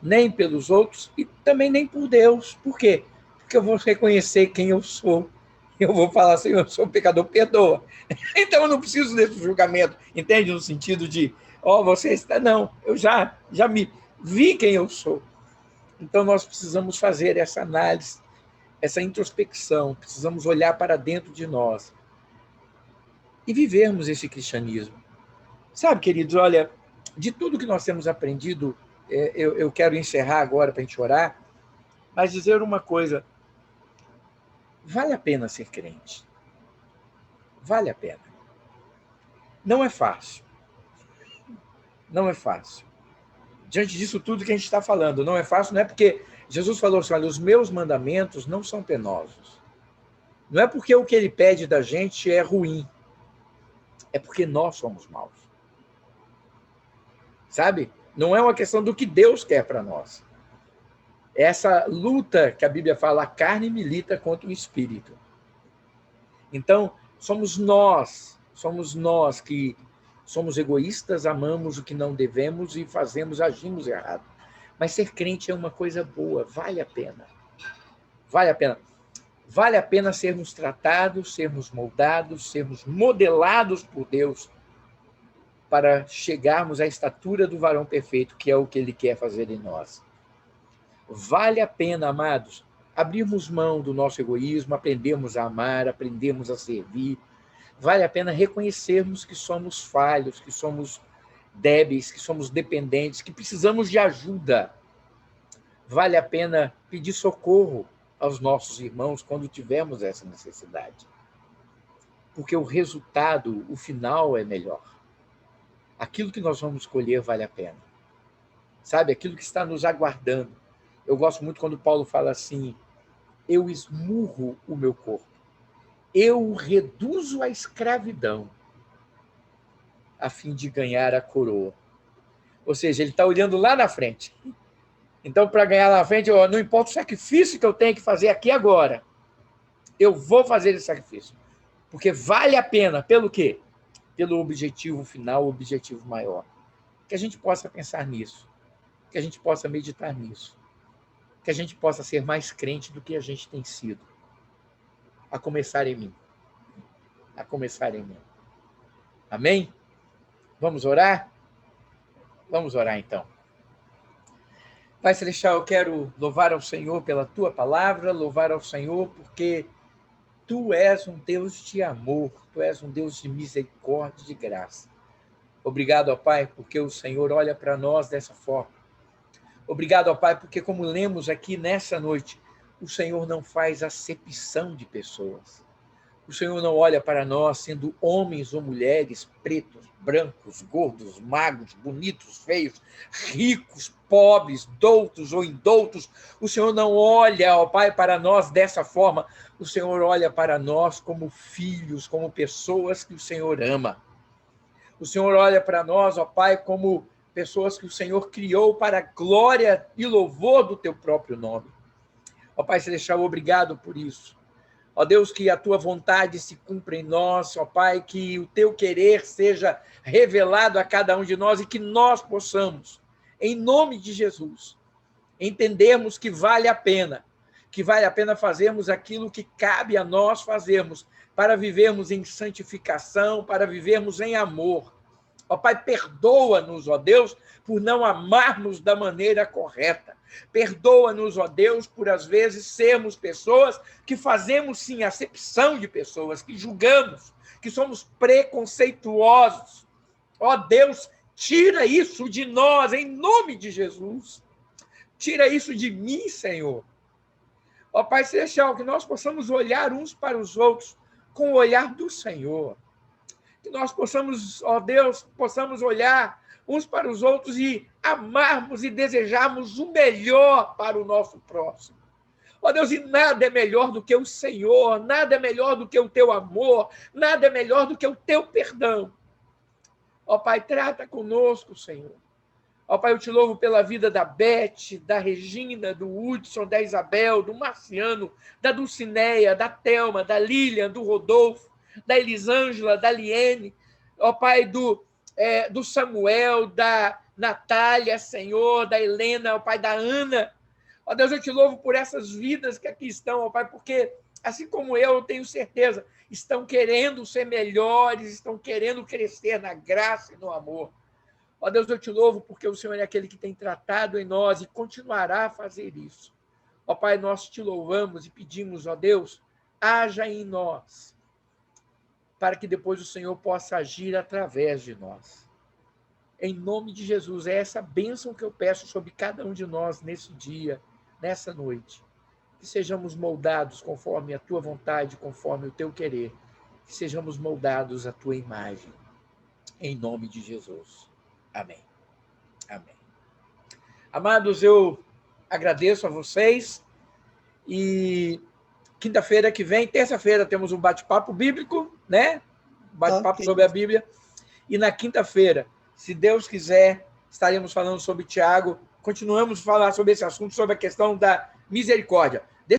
nem pelos outros e também nem por Deus. Por quê? Porque eu vou reconhecer quem eu sou. Eu vou falar assim, eu sou pecador, perdoa. Então, eu não preciso desse julgamento, entende? No sentido de, você está... Não, eu já me vi quem eu sou. Então, nós precisamos fazer essa análise, essa introspecção, precisamos olhar para dentro de nós e vivermos esse cristianismo. Sabe, queridos, olha, de tudo que nós temos aprendido, eu quero encerrar agora para a gente orar, mas dizer uma coisa, vale a pena ser crente. Vale a pena. Não é fácil. Não é fácil. Diante disso tudo que a gente está falando, não é fácil, não é porque Jesus falou assim, olha, os meus mandamentos não são penosos. Não é porque o que ele pede da gente é ruim. É porque nós somos maus. Sabe? Não é uma questão do que Deus quer para nós. É essa luta que a Bíblia fala, a carne milita contra o espírito. Então, somos nós que somos egoístas, amamos o que não devemos e agimos errado. Mas ser crente é uma coisa boa, vale a pena. Vale a pena. Vale a pena sermos tratados, sermos moldados, sermos modelados por Deus para chegarmos à estatura do varão perfeito, que é o que Ele quer fazer em nós. Vale a pena, amados, abrirmos mão do nosso egoísmo, aprendermos a amar, aprendermos a servir. Vale a pena reconhecermos que somos falhos, que somos débeis, que somos dependentes, que precisamos de ajuda. Vale a pena pedir socorro aos nossos irmãos quando tivermos essa necessidade. Porque o resultado, o final é melhor. Aquilo que nós vamos escolher vale a pena. Sabe, aquilo que está nos aguardando. Eu gosto muito quando Paulo fala assim, eu esmurro o meu corpo, eu o reduzo à escravidão, a fim de ganhar a coroa. Ou seja, ele está olhando lá na frente. Então, para ganhar lá na frente, não importa o sacrifício que eu tenho que fazer aqui agora, eu vou fazer esse sacrifício. Porque vale a pena. Pelo quê? Pelo objetivo final, o objetivo maior. Que a gente possa pensar nisso. Que a gente possa meditar nisso. Que a gente possa ser mais crente do que a gente tem sido. A começar em mim. A começar em mim. Amém? Vamos orar? Vamos orar, então. Pai Celestial, eu quero louvar ao Senhor pela Tua palavra, louvar ao Senhor porque Tu és um Deus de amor, Tu és um Deus de misericórdia e de graça. Obrigado, ó Pai, porque o Senhor olha para nós dessa forma. Obrigado, ó Pai, porque como lemos aqui nessa noite, o Senhor não faz acepção de pessoas. O Senhor não olha para nós sendo homens ou mulheres, pretos, brancos, gordos, magros, bonitos, feios, ricos, pobres, doutos ou indoutos. O Senhor não olha, ó Pai, para nós dessa forma. O Senhor olha para nós como filhos, como pessoas que o Senhor ama. O Senhor olha para nós, ó Pai, como pessoas que o Senhor criou para a glória e louvor do Teu próprio nome. Ó Pai Celestial, obrigado por isso. Ó Deus, que a Tua vontade se cumpra em nós, ó Pai, que o Teu querer seja revelado a cada um de nós e que nós possamos, em nome de Jesus, entendermos que vale a pena fazermos aquilo que cabe a nós fazermos, para vivermos em santificação, para vivermos em amor. Ó Pai, perdoa-nos, ó Deus, por não amarmos da maneira correta. Perdoa-nos, ó Deus, por às vezes sermos pessoas que fazemos sim acepção de pessoas, que julgamos, que somos preconceituosos. Ó Deus, tira isso de nós, em nome de Jesus. Tira isso de mim, Senhor. Ó Pai Celestial, que nós possamos olhar uns para os outros com o olhar do Senhor. Que nós possamos, ó Deus, possamos olhar uns para os outros e amarmos e desejarmos o melhor para o nosso próximo. Ó Deus, e nada é melhor do que o Senhor, nada é melhor do que o teu amor, nada é melhor do que o teu perdão. Ó Pai, trata conosco, Senhor. Ó Pai, eu te louvo pela vida da Beth, da Regina, do Hudson, da Isabel, do Marciano, da Dulcineia, da Thelma, da Lilian, do Rodolfo, da Elisângela, da Liene, ó Pai, do Samuel, da Natália, Senhor, da Helena, ó Pai, da Ana. Ó Deus, eu te louvo por essas vidas que aqui estão, ó Pai, porque, assim como eu tenho certeza, estão querendo ser melhores, estão querendo crescer na graça e no amor. Ó Deus, eu te louvo porque o Senhor é aquele que tem tratado em nós e continuará a fazer isso. Ó Pai, nós te louvamos e pedimos, ó Deus, haja em nós, para que depois o Senhor possa agir através de nós. Em nome de Jesus, é essa bênção que eu peço sobre cada um de nós nesse dia, nessa noite. Que sejamos moldados conforme a tua vontade, conforme o teu querer. Que sejamos moldados à tua imagem. Em nome de Jesus. Amém. Amém. Amados, eu agradeço a vocês e quinta-feira que vem, terça-feira, temos um bate-papo bíblico, né? Bate-papo sobre a Bíblia. E na quinta-feira, se Deus quiser, estaremos falando sobre Tiago. Continuamos a falar sobre esse assunto, sobre a questão da misericórdia.